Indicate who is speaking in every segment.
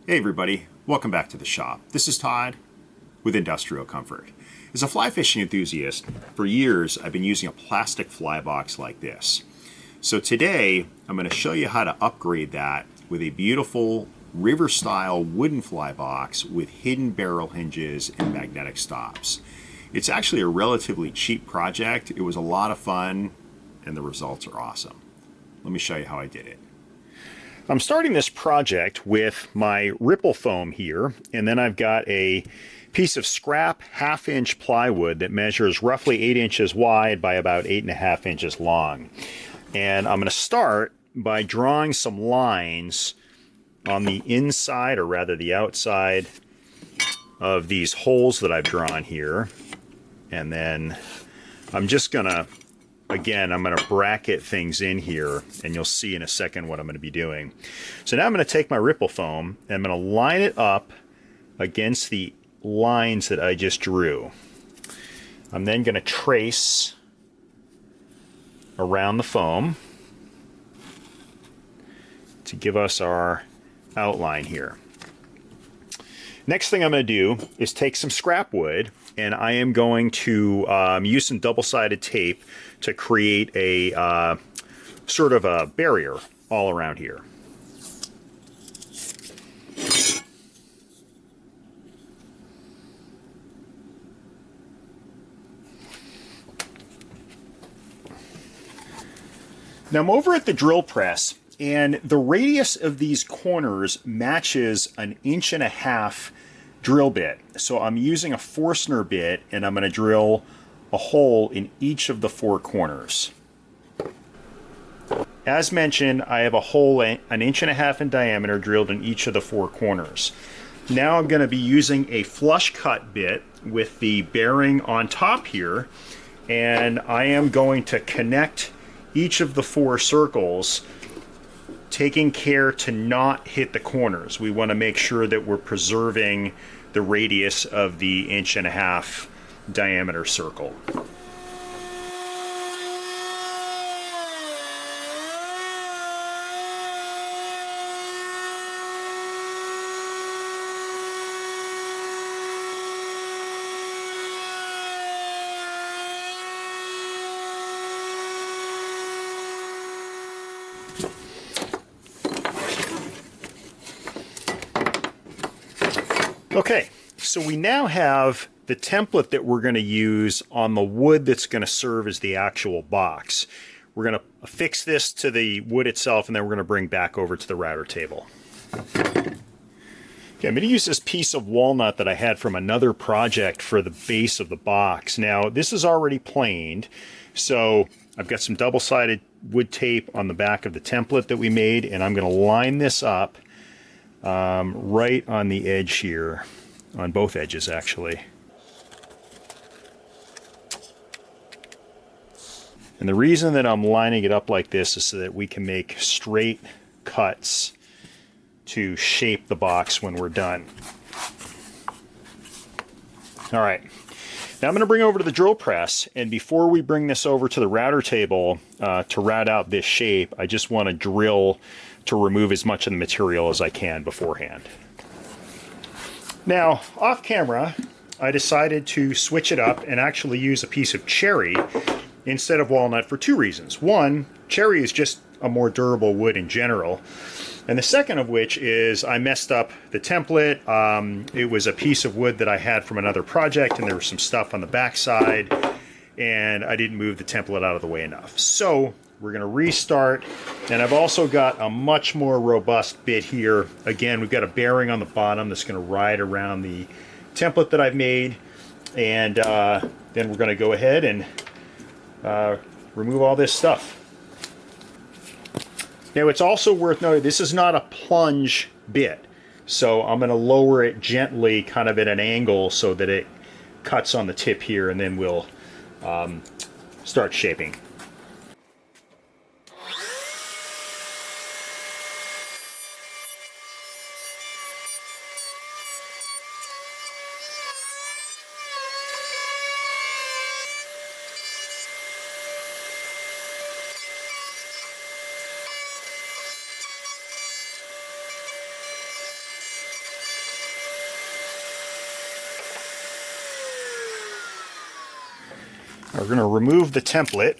Speaker 1: Hey everybody, welcome back to the shop. This is Todd with Industrial Comfort. As a fly fishing enthusiast, for years I've been using a plastic fly box like this. So today I'm going to show you how to upgrade that with a beautiful river style wooden fly box with hidden barrel hinges and magnetic stops. It's actually a relatively cheap project. It was a lot of fun and the results are awesome. Let me show you how I did it. I'm starting this project with my ripple foam here, and then I've got a piece of scrap 1/2 inch plywood that measures roughly 8 inches wide by about 8.5 inches long. And I'm going to start by drawing some lines on the inside, or rather the outside, of these holes that I've drawn here. And then I'm just going to I'm going to bracket things in here, and you'll see in a second what I'm going to be doing. So now I'm going to take my ripple foam, and I'm going to line it up against the lines that I just drew. I'm then going to trace around the foam to give us our outline here. Next thing I'm going to do is take some scrap wood, and I am going to use some double-sided tape to create a sort of a barrier all around here. Now I'm over at the drill press, and the radius of these corners matches an 1.5 inch drill bit. So I'm using a Forstner bit, and I'm going to drill a hole in each of the 4 corners. As mentioned, I have a hole 1.5 inches in diameter drilled in each of the 4 corners. Now I'm going to be using a flush cut bit with the bearing on top here, and I am going to connect each of the 4 circles, taking care to not hit the corners. We want to make sure that we're preserving the radius of the 1.5 inch diameter circle. Okay, so we now have the template that we're going to use on the wood that's going to serve as the actual box. We're going to affix this to the wood itself, and then we're going to bring back over to the router table. Okay, I'm going to use this piece of walnut that I had from another project for the base of the box. Now, this is already planed, so I've got some double-sided wood tape on the back of the template that we made, and I'm going to line this up right on the edge here, on both edges actually. And the reason that I'm lining it up like this is so that we can make straight cuts to shape the box when we're done. All right, now I'm going to bring over to the drill press, and before we bring this over to the router table to route out this shape, I just want to drill to remove as much of the material as I can beforehand. Now, off camera, I decided to switch it up and actually use a piece of cherry instead of walnut for 2 reasons. One, cherry is just a more durable wood in general. And the second of which is I messed up the template. It was a piece of wood that I had from another project, and there was some stuff on the back side, and I didn't move the template out of the way enough. So we're going to restart, and I've also got a much more robust bit here. Again, we've got a bearing on the bottom that's going to ride around the template that I've made, and then we're going to go ahead and remove all this stuff. Now, it's also worth noting this is not a plunge bit, so I'm going to lower it gently, kind of at an angle, so that it cuts on the tip here, and then we'll start shaping.
Speaker 2: We're going to remove the template.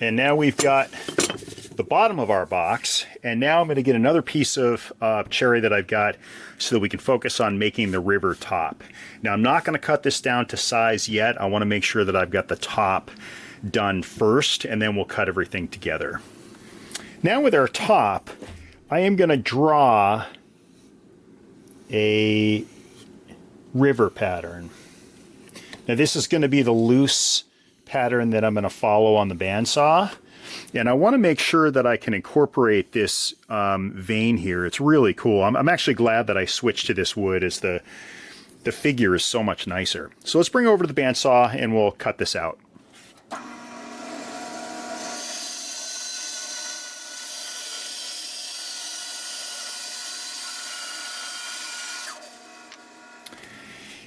Speaker 2: And now we've got the bottom of our box. And now I'm going to get another piece of cherry that I've got so that we can focus on making the river top. Now I'm not going to cut this down to size yet. I want to make sure that I've got the top done first, and then we'll cut everything together. Now with our top, I am going to draw a river pattern. Now this is going to be the loose pattern that I'm going to follow on the bandsaw. And I want to make sure that I can incorporate this vein here. It's really cool. I'm actually glad that I switched to this wood, as the figure is so much nicer. So let's bring it over to the bandsaw and we'll cut this out.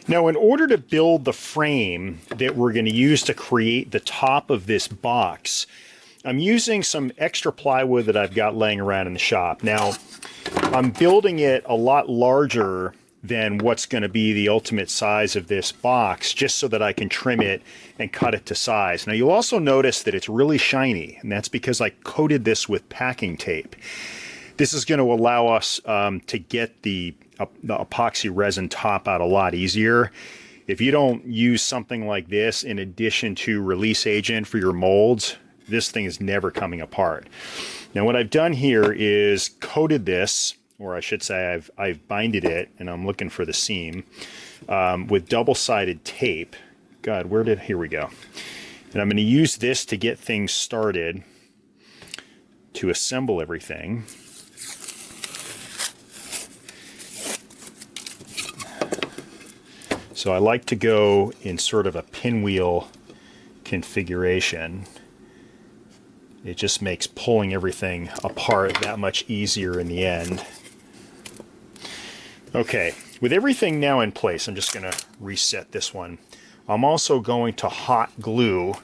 Speaker 2: Now, in order to build the frame that we're going to use to create the top of this box, I'm using some extra plywood that I've got laying around in the shop. Now, I'm building it a lot larger than what's going to be the ultimate size of this box, just so that I can trim it and cut it to size. Now, you'll also notice that it's really shiny, and that's because I coated this with packing tape. This is going to allow us to get the epoxy resin top out a lot easier. If you don't use something like this in addition to release agent for your molds, this thing is never coming apart. Now what I've done here is coated this, or I should say I've binded it, and I'm looking for the seam, with double-sided tape. God, here we go. And I'm going to use this to get things started to assemble everything. So I like to go in sort of a pinwheel configuration. It just makes pulling everything apart that much easier in the end. Okay, with everything now in place, I'm just going to reset this one. I'm also going to hot glue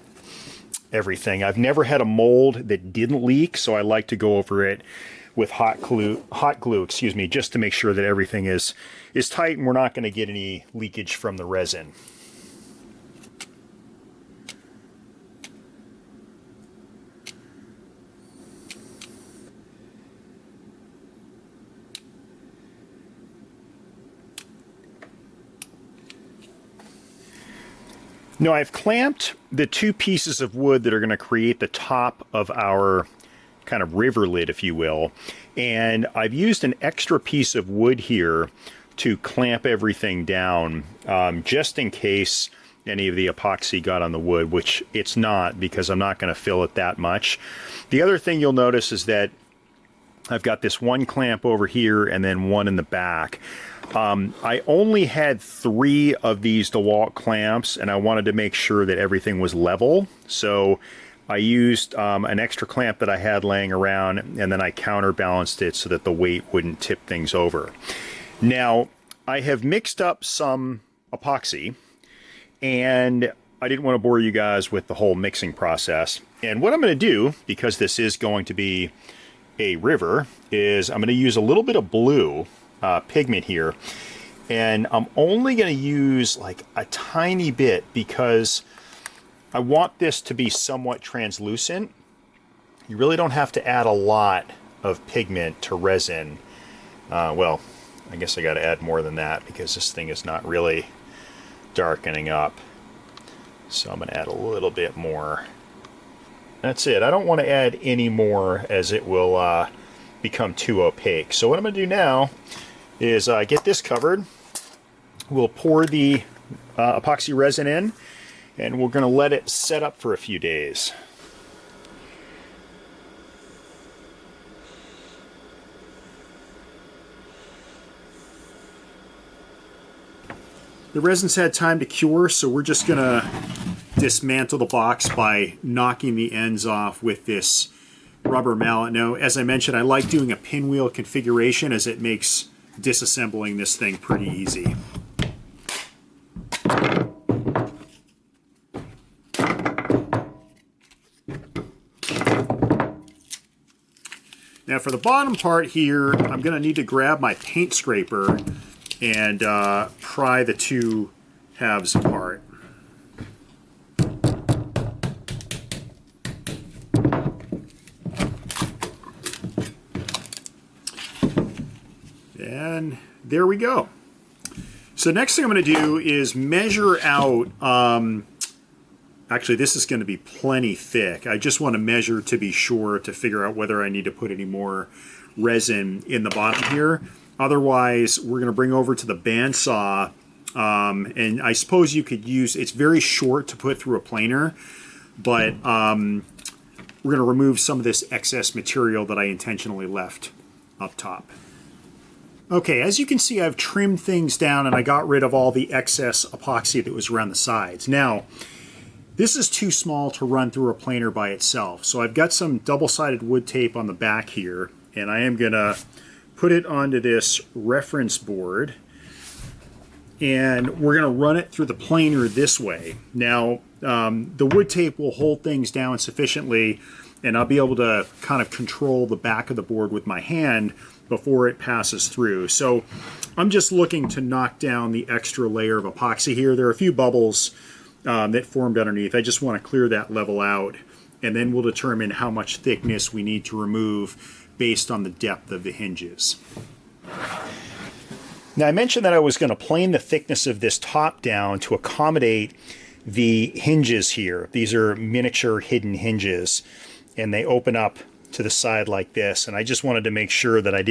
Speaker 2: everything. I've never had a mold that didn't leak, so I like to go over it with hot glue, just to make sure that everything is tight and we're not going to get any leakage from the resin. Now I've clamped the two pieces of wood that are going to create the top of our kind of river lid, if you will, and I've used an extra piece of wood here to clamp everything down, just in case any of the epoxy got on the wood, which it's not, because I'm not going to fill it that much. The other thing you'll notice is that I've got this one clamp over here and then one in the back. I only had 3 of these DeWalt clamps, and I wanted to make sure that everything was level. So I used an extra clamp that I had laying around, and then I counterbalanced it so that the weight wouldn't tip things over. Now, I have mixed up some epoxy, and I didn't want to bore you guys with the whole mixing process. And what I'm going to do, because this is going to be a river, is I'm going to use a little bit of blue pigment here, and I'm only going to use like a tiny bit because I want this to be somewhat translucent. You really don't have to add a lot of pigment to resin. Well, I guess I got to add more than that because this thing is not really darkening up. So I'm going to add a little bit more. That's it. I don't want to add any more, as it will become too opaque. So what I'm going to do now is get this covered. We'll pour the epoxy resin in, and we're going to let it set up for a few days. The resin's had time to cure, so we're just going to dismantle the box by knocking the ends off with this rubber mallet. Now, as I mentioned, I like doing a pinwheel configuration, as it makes disassembling this thing pretty easy. Now for the bottom part here, I'm going to need to grab my paint scraper and pry the two halves apart.
Speaker 1: And there we go. So next thing I'm going to do is measure out, actually this is going to be plenty thick. I just want to measure to be sure to figure out whether I need to put any more resin in the bottom here. Otherwise, we're going to bring over to the bandsaw, and I suppose you could use, it's very short to put through a planer, but we're going to remove some of this excess material that I intentionally left up top. Okay, as you can see, I've trimmed things down and I got rid of all the excess epoxy that was around the sides. Now, this is too small to run through a planer by itself, so I've got some double-sided wood tape on the back here, and I am going to put it onto this reference board, and we're going to run it through the planer this way. Now, the wood tape will hold things down sufficiently, and I'll be able to kind of control the back of the board with my hand before it passes through. So I'm just looking to knock down the extra layer of epoxy here. There are a few bubbles that formed underneath. I just want to clear that level out, and then we'll determine how much thickness we need to remove based on the depth of the hinges. Now, I mentioned that I was going to plane the thickness of this top down to accommodate the hinges here. These are miniature hidden hinges, and they open up to the side like this, and I just wanted to make sure that I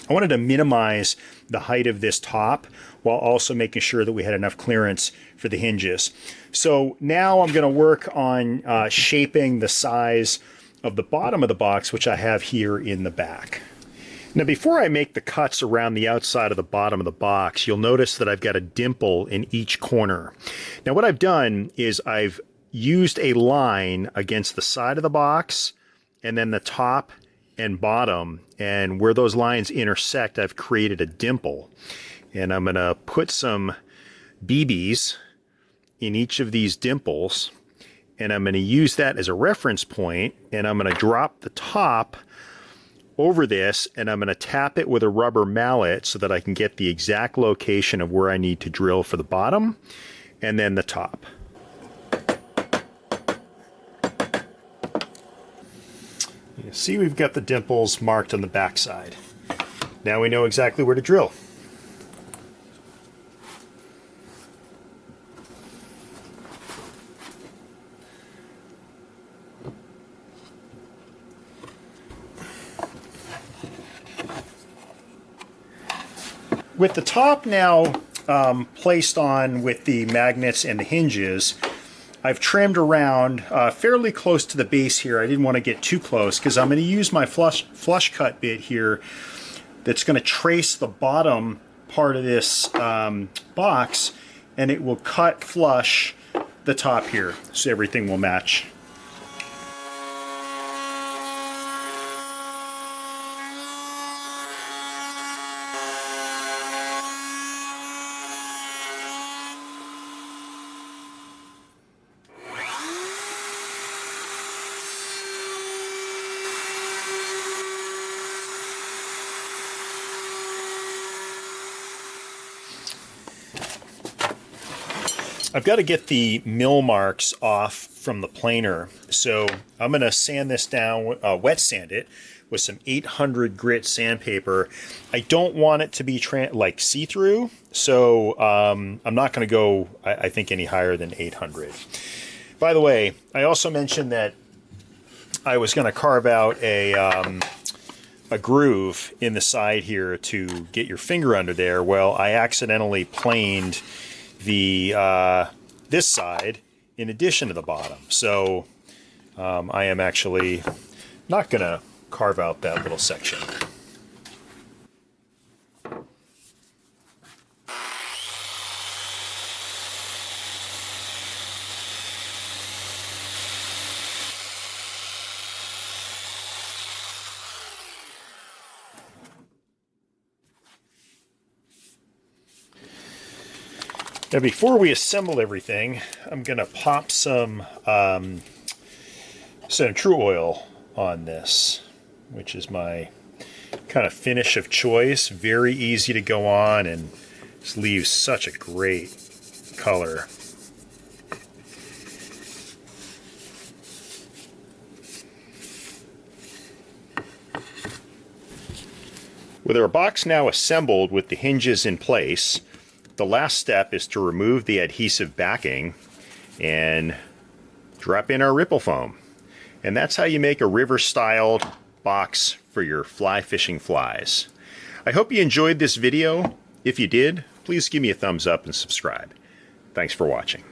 Speaker 1: wanted to minimize the height of this top while also making sure that we had enough clearance for the hinges. So now I'm going to work on shaping the size of the bottom of the box, which I have here in the back. Now, before I make the cuts around the outside of the bottom of the box, you'll notice that I've got a dimple in each corner. Now, what I've done is I've used a line against the side of the box and then the top and bottom, and where those lines intersect, I've created a dimple. And I'm going to put some BBs in each of these dimples, and I'm going to use that as a reference point, and I'm going to drop the top over this, and I'm going to tap it with a rubber mallet so that I can get the exact location of where I need to drill for the bottom and then the top. You see, we've got the dimples marked on the back side. Now we know exactly where to drill. With the top now placed on with the magnets and the hinges, I've trimmed around fairly close to the base here. I didn't want to get too close because I'm going to use my flush cut bit here that's going to trace the bottom part of this box, and it will cut flush the top here so everything will match. I've got to get the mill marks off from the planer, so I'm going to sand this down, wet sand it with some 800 grit sandpaper. I don't want it to be like see-through, so I'm not going to go, I think, any higher than 800. By the way, I also mentioned that I was going to carve out a groove in the side here to get your finger under there. Well, I accidentally planed the this side in addition to the bottom, so I am actually not gonna carve out that little section. Now, before we assemble everything, I'm going to pop some true oil on this, which is my kind of finish of choice. Very easy to go on and just leaves such a great color.
Speaker 2: With our box now assembled with the hinges in place, the last step is to remove the adhesive backing and drop in our ripple foam. And that's how you make a river-styled box for your fly fishing flies. I hope you enjoyed this video. If you did, please give me a thumbs up and subscribe. Thanks for watching.